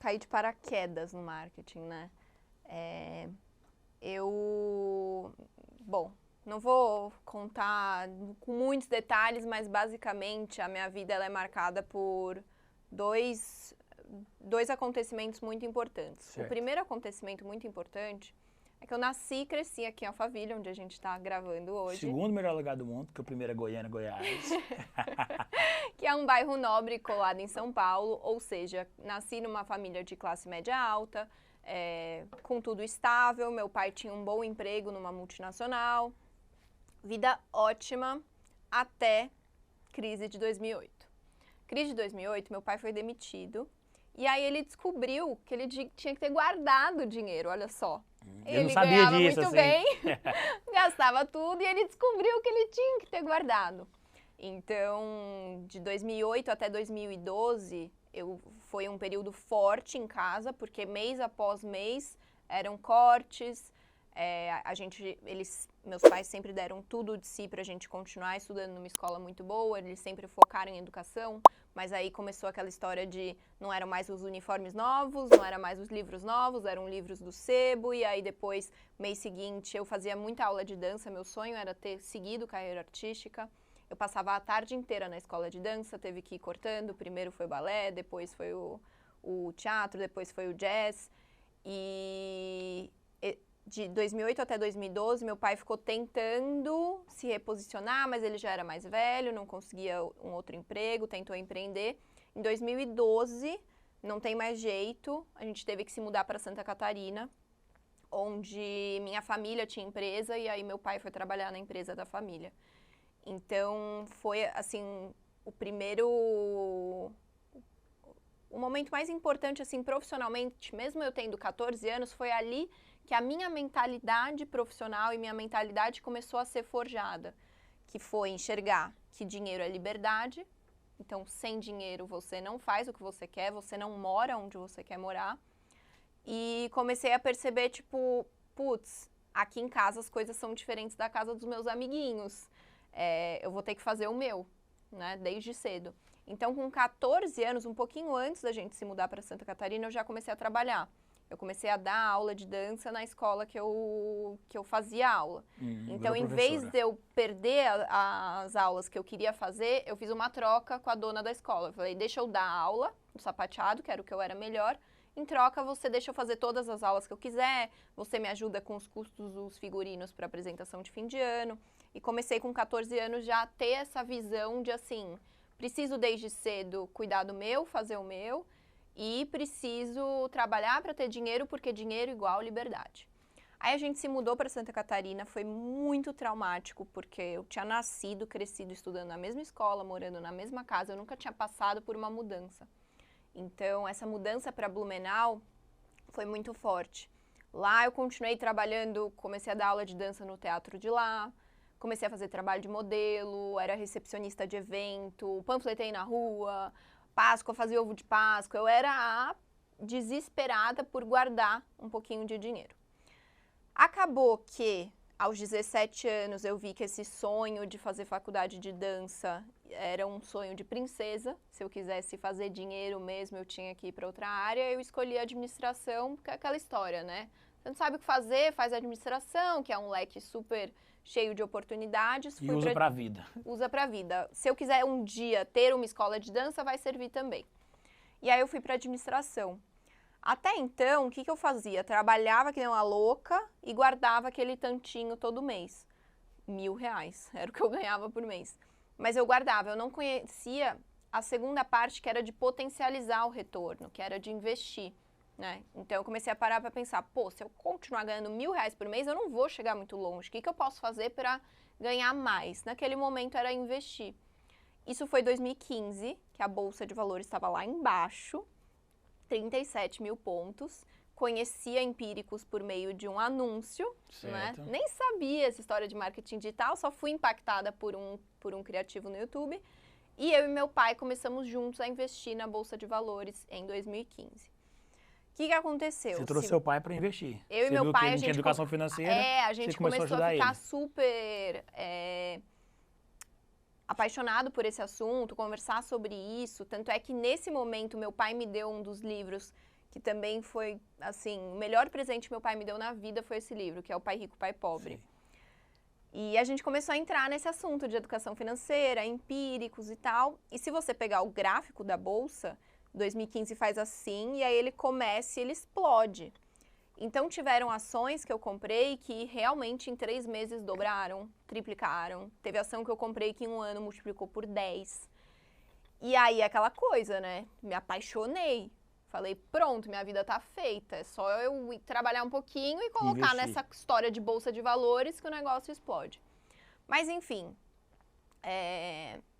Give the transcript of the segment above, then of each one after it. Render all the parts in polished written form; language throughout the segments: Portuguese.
caí de paraquedas no marketing, né? Bom, não vou contar com muitos detalhes, mas basicamente a minha vida ela é marcada por dois acontecimentos muito importantes. Certo. O primeiro acontecimento muito importante é que eu nasci e cresci aqui em Alphaville, onde a gente está gravando hoje. Segundo melhor lugar do mundo, porque o primeiro é Goiânia, Goiás. Que é um bairro nobre colado em São Paulo, ou seja, nasci numa família de classe média alta, com tudo estável, meu pai tinha um bom emprego numa multinacional, vida ótima até crise de 2008. Crise de 2008, meu pai foi demitido e aí ele descobriu que ele tinha que ter guardado dinheiro, olha só. Eu não sabia ganhava disso, muito assim. bem, gastava tudo e ele descobriu que ele tinha que ter guardado. Então, de 2008 até 2012, foi um período forte em casa, porque mês após mês eram cortes. Meus pais sempre deram tudo de si para a gente continuar estudando numa escola muito boa, eles sempre focaram em educação, mas aí começou aquela história de não eram mais os uniformes novos, não eram mais os livros novos, eram livros do sebo, e aí depois, mês seguinte, eu fazia muita aula de dança, meu sonho era ter seguido carreira artística. Eu passava a tarde inteira na escola de dança, teve que ir cortando, primeiro foi o balé, depois foi o teatro, depois foi o jazz, e de 2008 até 2012, meu pai ficou tentando se reposicionar, mas ele já era mais velho, não conseguia um outro emprego, tentou empreender. Em 2012, não tem mais jeito, a gente teve que se mudar para Santa Catarina, onde minha família tinha empresa e aí meu pai foi trabalhar na empresa da família. Então, foi, assim, o momento mais importante, assim, profissionalmente, mesmo eu tendo 14 anos, foi ali que a minha mentalidade profissional e minha mentalidade começou a ser forjada, que foi enxergar que dinheiro é liberdade, então sem dinheiro você não faz o que você quer, você não mora onde você quer morar, e comecei a perceber, tipo, putz, aqui em casa as coisas são diferentes da casa dos meus amiguinhos, eu vou ter que fazer o meu, né, desde cedo. Então, com 14 anos, um pouquinho antes da gente se mudar para Santa Catarina, eu já comecei a trabalhar. Eu comecei a dar aula de dança na escola que eu fazia aula. Então, em vez de eu perder as aulas que eu queria fazer, eu fiz uma troca com a dona da escola. Eu falei, deixa eu dar aula no sapateado, que era o que eu era melhor. Em troca, você deixa eu fazer todas as aulas que eu quiser, você me ajuda com os custos dos figurinos para apresentação de fim de ano. E comecei com 14 anos já a ter essa visão de, assim, preciso desde cedo cuidar do meu, fazer o meu, e preciso trabalhar para ter dinheiro, porque dinheiro igual liberdade. Aí a gente se mudou para Santa Catarina, foi muito traumático, porque eu tinha nascido, crescido estudando na mesma escola, morando na mesma casa, eu nunca tinha passado por uma mudança. Então, essa mudança para Blumenau foi muito forte. Lá eu continuei trabalhando, comecei a dar aula de dança no teatro de lá, comecei a fazer trabalho de modelo, era recepcionista de evento, panfletei na rua, Páscoa, fazia ovo de Páscoa. Eu era desesperada por guardar um pouquinho de dinheiro. Acabou que, aos 17 anos, eu vi que esse sonho de fazer faculdade de dança era um sonho de princesa. Se eu quisesse fazer dinheiro mesmo, eu tinha que ir para outra área. Eu escolhi administração, porque é aquela história, né? Você não sabe o que fazer, faz administração, que é um leque super cheio de oportunidades. E usa pra vida. Usa pra vida. Se eu quiser um dia ter uma escola de dança, vai servir também. E aí eu fui pra administração. Até então, o que eu fazia? Trabalhava que nem uma louca e guardava aquele tantinho todo mês. R$1.000 era o que eu ganhava por mês. Mas eu guardava, eu não conhecia a segunda parte, que era de potencializar o retorno, que era de investir. Né? Então eu comecei a parar para pensar, pô, se eu continuar ganhando R$1.000 por mês, eu não vou chegar muito longe. O que eu posso fazer para ganhar mais? Naquele momento era investir. Isso foi 2015, que a Bolsa de Valores estava lá embaixo, 37 mil pontos. Conhecia Empíricos por meio de um anúncio, né? Nem sabia essa história de marketing digital, só fui impactada por um criativo no YouTube. E eu e meu pai começamos juntos a investir na Bolsa de Valores em 2015. O que aconteceu? Você trouxe seu pai para investir. Eu e meu pai, a gente tinha educação financeira, a gente começou a ficar super apaixonado por esse assunto, conversar sobre isso. Tanto é que nesse momento meu pai me deu um dos livros que também foi, assim, o melhor presente que meu pai me deu na vida foi esse livro, que é O Pai Rico, Pai Pobre. Sim. E a gente começou a entrar nesse assunto de educação financeira, empíricos e tal. E se você pegar o gráfico da Bolsa, 2015 faz assim, e aí ele começa e ele explode. Então tiveram ações que eu comprei que realmente em 3 meses dobraram, triplicaram. Teve ação que eu comprei que em 1 ano multiplicou por 10. E aí aquela coisa, né? Me apaixonei. Falei, pronto, minha vida tá feita. É só eu ir trabalhar um pouquinho e colocar Investir. nessa história de bolsa de valores que o negócio explode. Mas enfim,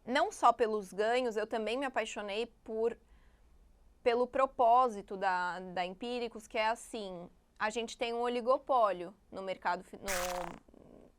não só pelos ganhos, eu também me apaixonei pelo propósito da Empíricos, que é assim, a gente tem um oligopólio no mercado,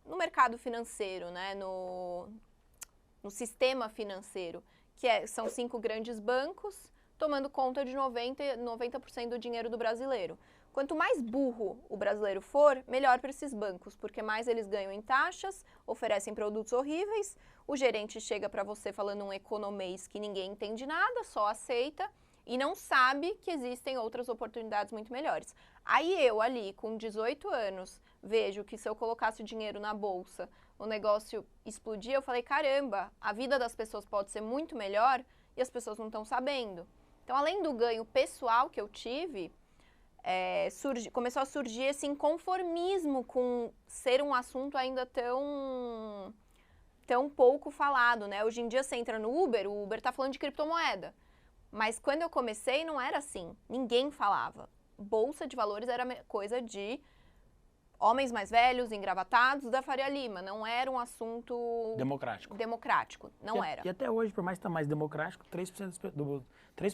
no mercado financeiro, né? No sistema financeiro, que são 5 grandes bancos tomando conta de 90% do dinheiro do brasileiro. Quanto mais burro o brasileiro for, melhor para esses bancos, porque mais eles ganham em taxas, oferecem produtos horríveis, o gerente chega para você falando um economês que ninguém entende nada, só aceita e não sabe que existem outras oportunidades muito melhores. Aí eu ali, com 18 anos, vejo que se eu colocasse o dinheiro na bolsa, o negócio explodia, eu falei, caramba, a vida das pessoas pode ser muito melhor e as pessoas não estão sabendo. Então, além do ganho pessoal que eu tive, começou a surgir esse inconformismo com ser um assunto ainda tão pouco falado, né? Hoje em dia você entra no Uber, o Uber tá falando de criptomoeda. Mas quando eu comecei não era assim, ninguém falava. Bolsa de valores era coisa de homens mais velhos, engravatados, da Faria Lima. Não era um assunto democrático. Não era. E até hoje, por mais que está mais democrático, 3%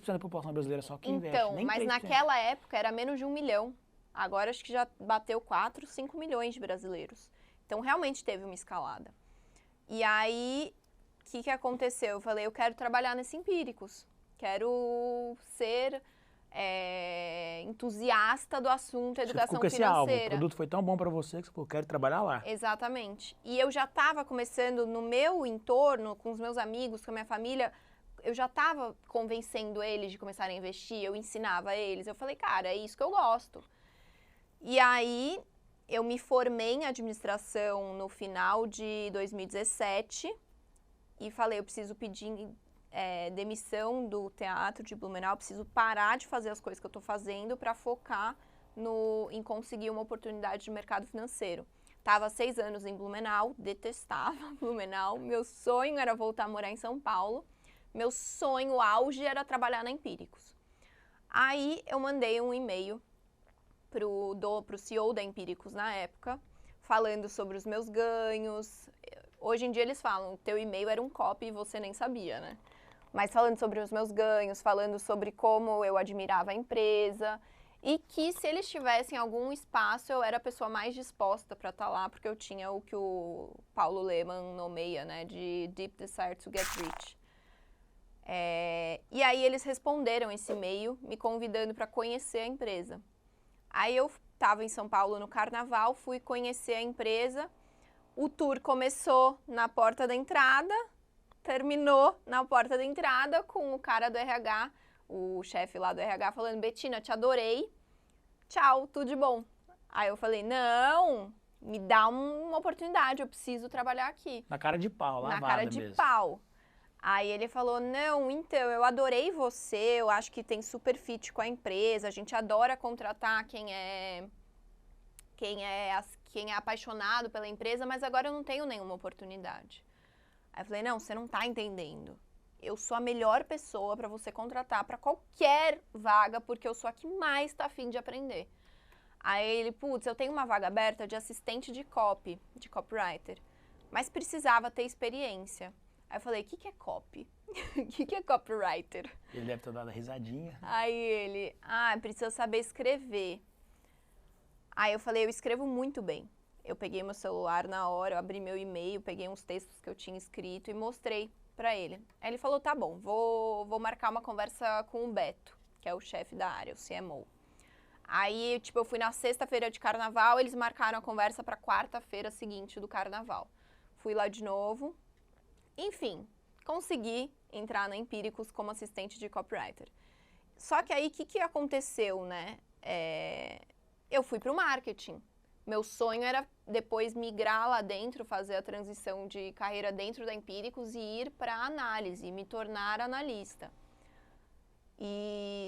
da população brasileira só que investe. Então, Nem mas 3%. naquela época era menos de 1 milhão. Agora acho que já bateu 4, 5 milhões de brasileiros. Então, realmente teve uma escalada. E aí, o que aconteceu? Eu falei, eu quero trabalhar nesse Empíricos. Quero ser entusiasta do assunto educação Você ficou com financeira. esse alvo, o produto foi tão bom para você que você falou, quero trabalhar lá. Exatamente. E eu já estava começando no meu entorno, com os meus amigos, com a minha família, eu já estava convencendo eles de começarem a investir, eu ensinava eles. Eu falei, cara, é isso que eu gosto. E aí, eu me formei em administração no final de 2017 e falei, eu preciso pedir demissão do teatro de Blumenau, preciso parar de fazer as coisas que eu estou fazendo para focar em conseguir uma oportunidade de mercado financeiro. Estava 6 anos em Blumenau, detestava Blumenau, meu sonho era voltar a morar em São Paulo, meu sonho auge era trabalhar na Empíricos. Aí eu mandei um e-mail pro CEO da Empíricos na época, falando sobre os meus ganhos. Hoje em dia eles falam, teu e-mail era um copy e você nem sabia, né? Mas falando sobre os meus ganhos, falando sobre como eu admirava a empresa e que se eles tivessem algum espaço, eu era a pessoa mais disposta para estar lá, porque eu tinha o que o Paulo Lemann nomeia, né, de Deep Desire to Get Rich. E aí eles responderam esse e-mail, me convidando para conhecer a empresa. Aí eu estava em São Paulo no Carnaval, fui conhecer a empresa, o tour começou na porta da entrada, terminou na porta da entrada com o cara do RH, o chefe lá do RH, falando, Betina, te adorei, tchau, tudo de bom. Aí eu falei, não, me dá uma oportunidade, eu preciso trabalhar aqui. Na cara de pau, lavada mesmo. Na cara de pau. Aí ele falou, não, então, eu adorei você, eu acho que tem super fit com a empresa, a gente adora contratar quem é apaixonado pela empresa, mas agora eu não tenho nenhuma oportunidade. Aí eu falei, não, você não tá entendendo. Eu sou a melhor pessoa para você contratar para qualquer vaga, porque eu sou a que mais tá afim de aprender. Aí ele, putz, eu tenho uma vaga aberta de assistente de copywriter, mas precisava ter experiência. Aí eu falei, o que é copy? O que é copywriter? Ele deve ter dado risadinha. Aí ele, precisa saber escrever. Aí eu falei, eu escrevo muito bem. Eu peguei meu celular na hora, eu abri meu e-mail, peguei uns textos que eu tinha escrito e mostrei pra ele. Aí ele falou, tá bom, vou marcar uma conversa com o Beto, que é o chefe da área, o CMO. Aí, eu fui na sexta-feira de carnaval, eles marcaram a conversa pra quarta-feira seguinte do carnaval. Fui lá de novo. Enfim, consegui entrar na Empíricos como assistente de copywriter. Só que aí, o que aconteceu, né? Eu fui pro marketing. Meu sonho era depois migrar lá dentro, fazer a transição de carreira dentro da Empíricos e ir para análise, me tornar analista.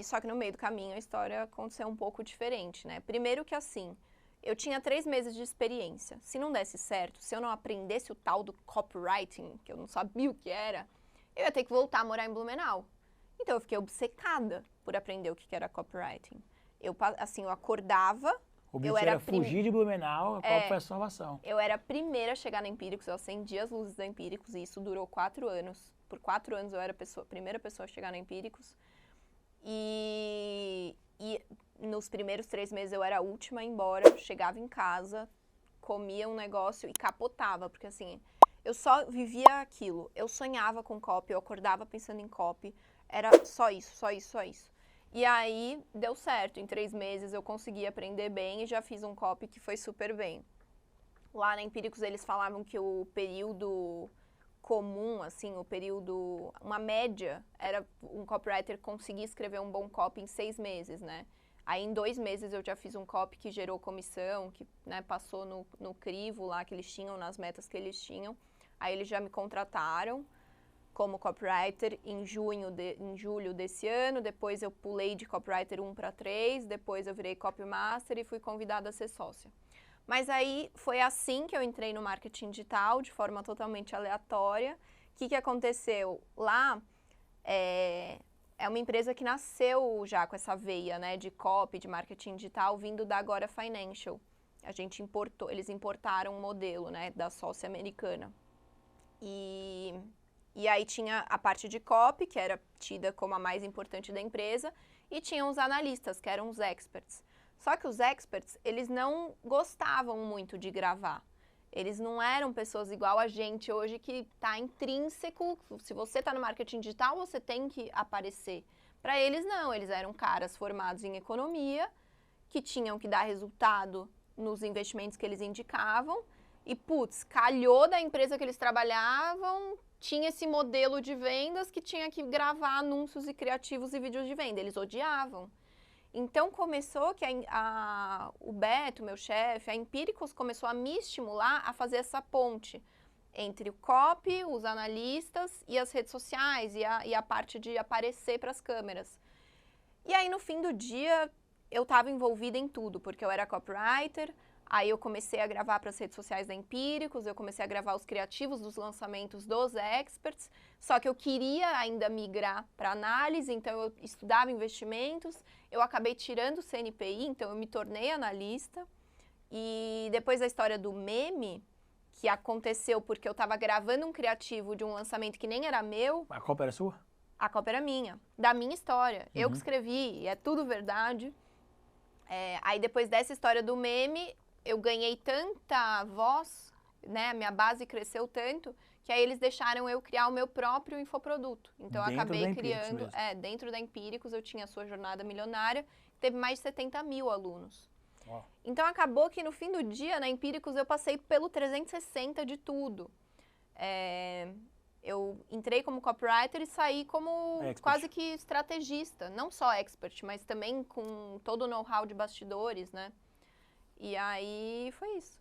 Só que no meio do caminho a história aconteceu um pouco diferente, né? Primeiro que assim, eu tinha 3 meses de experiência. Se não desse certo, se eu não aprendesse o tal do copywriting, que eu não sabia o que era, eu ia ter que voltar a morar em Blumenau. Então eu fiquei obcecada por aprender o que era copywriting. Eu acordava. O objetivo era fugir de Blumenau, qual foi a salvação? Eu era a primeira a chegar na Empíricos, eu acendi as luzes da Empíricos e isso durou 4 anos. Por 4 anos eu era a primeira pessoa a chegar na Empíricos. E nos primeiros 3 meses eu era a última a ir embora, chegava em casa, comia um negócio e capotava, porque assim, eu só vivia aquilo. Eu sonhava com copy, eu acordava pensando em copy, era só isso, só isso, só isso. E aí, deu certo. Em 3 meses eu consegui aprender bem e já fiz um copy que foi super bem. Lá na Empíricos eles falavam que o período comum, assim, o período... Uma média era um copywriter conseguir escrever um bom copy em 6 meses, né? Aí em 2 meses eu já fiz um copy que gerou comissão, que né, passou no crivo lá que eles tinham, nas metas que eles tinham. Aí eles já me contrataram como copywriter em julho desse ano, depois eu pulei de copywriter 1 para 3, depois eu virei copymaster e fui convidada a ser sócia. Mas aí foi assim que eu entrei no marketing digital, de forma totalmente aleatória. O que aconteceu? Lá é uma empresa que nasceu já com essa veia, né, de copy, de marketing digital, vindo da Agora Financial. Eles importaram um modelo, né, da sócia americana. E aí tinha a parte de copy, que era tida como a mais importante da empresa, e tinha os analistas, que eram os experts. Só que os experts, eles não gostavam muito de gravar. Eles não eram pessoas igual a gente hoje, que está intrínseco. Se você está no marketing digital, você tem que aparecer. Para eles, não. Eles eram caras formados em economia, que tinham que dar resultado nos investimentos que eles indicavam. E, putz, calhou da empresa que eles trabalhavam, tinha esse modelo de vendas que tinha que gravar anúncios e criativos e vídeos de venda. Eles odiavam. Então, começou que o Beto, meu chefe, a Empíricos começou a me estimular a fazer essa ponte entre o copy, os analistas e as redes sociais e a parte de aparecer para as câmeras. E aí, no fim do dia, eu estava envolvida em tudo, porque eu era copywriter. Aí eu comecei a gravar para as redes sociais da Empíricos, eu comecei a gravar os criativos dos lançamentos dos experts, só que eu queria ainda migrar para análise, então eu estudava investimentos, eu acabei tirando o CNPI, então eu me tornei analista. E depois da história do meme, que aconteceu porque eu estava gravando um criativo de um lançamento que nem era meu... A cópia era sua? A cópia era minha, da minha história. Eu que escrevi, e é tudo verdade. Aí depois dessa história do meme... Eu ganhei tanta voz, né, a minha base cresceu tanto, que aí eles deixaram eu criar o meu próprio infoproduto. Então eu acabei criando, dentro da Empíricos eu tinha a Sua Jornada Milionária, teve mais de 70 mil alunos. Uau. Então acabou que no fim do dia, na Empíricos, eu passei pelo 360 de tudo. Eu entrei como copywriter e saí como quase que estrategista, não só expert, mas também com todo o know-how de bastidores, né? E aí foi isso.